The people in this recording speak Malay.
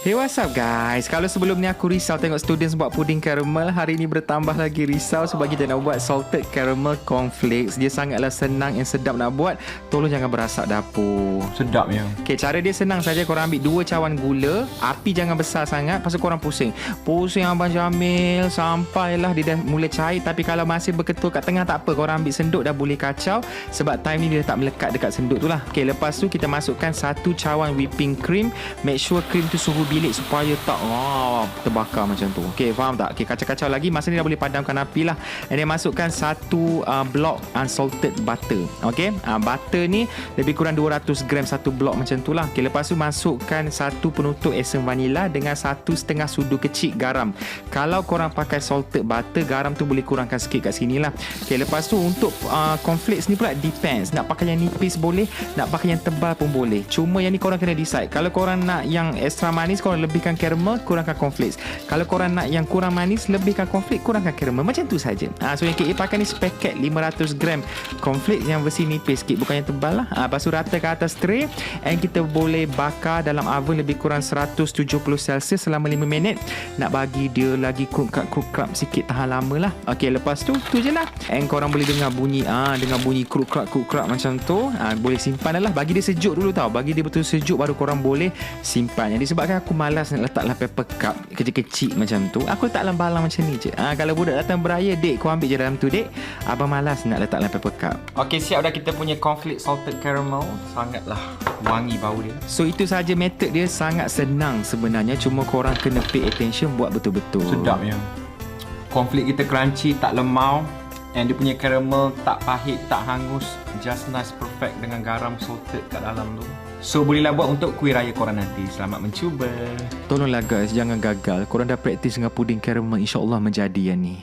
Hey, what's up guys? Kalau sebelum ni aku risau tengok students buat puding caramel, hari ni bertambah lagi risau sebab kita nak buat salted caramel cornflakes. Dia sangatlah senang and sedap nak buat. Tolong jangan berasak dapur. Sedap ya. Okay, cara dia senang saja. Korang ambil 2 cawan gula, api jangan besar sangat, pasal korang pusing Abang Jamil sampailah dia dah mula cair. Tapi kalau masih berketul kat tengah tak apa, korang ambil senduk dah boleh kacau, sebab time ni dia tak melekat dekat senduk tu lah. Okay, lepas tu kita masukkan 1 cawan whipping cream. Make sure cream tu suhu bilik supaya tak terbakar macam tu. Okay, faham tak? Okay, kacau-kacau lagi. Masa ni dah boleh padamkan api lah. And then masukkan 1 blok unsalted butter. Okay, butter ni lebih kurang 200 gram 1 blok macam tu lah. Okay, lepas tu masukkan 1 penutup esen vanila dengan 1,5 sudu kecil garam. Kalau korang pakai salted butter, garam tu boleh kurangkan sikit kat sini lah. Okay, lepas tu untuk cornflakes ni pula depends. Nak pakai yang nipis boleh, nak pakai yang tebal pun boleh. Cuma yang ni korang kena decide. Kalau korang nak yang extra manis, korang lebihkan caramel, kurangkan cornflakes. Kalau korang nak yang kurang manis, lebihkan cornflakes, kurangkan caramel. Macam tu saja. So yang KA pakai ni sepaket 500 gram cornflakes yang versi nipis sikit, bukan yang tebal lah. Lepas tu rata ke atas tray, and kita boleh bakar dalam oven lebih kurang 170 Celsius selama 5 minit. Nak bagi dia lagi kruk-krap sikit, tahan lama lah. Okay, lepas tu je lah. And korang boleh dengar bunyi kruk-krap macam tu. Boleh simpan dah lah. Bagi dia sejuk dulu tau. Bagi dia betul sejuk baru korang boleh simpan. Yang disebabkan aku malas nak letak dalam paper cup kecil-kecil macam tu, aku letak dalam balang macam ni je. Kalau budak datang beraya, dek kau ambil je dalam tu dek. Abang malas nak letak dalam paper cup. Okay, siap dah kita punya cornflakes salted caramel. Sangatlah wangi bau dia. So itu saja method dia, sangat senang sebenarnya. Cuma korang kena pay attention buat betul-betul. Sedap ya. Cornflakes kita crunchy, tak lemau. And dia punya caramel tak pahit, tak hangus. Just nice, perfect dengan garam salted kat dalam tu. So bolehlah buat untuk kuih raya korang nanti. Selamat mencuba. Tolonglah guys, jangan gagal. Korang dah praktis dengan puding caramel, insya-Allah menjadi yang ni.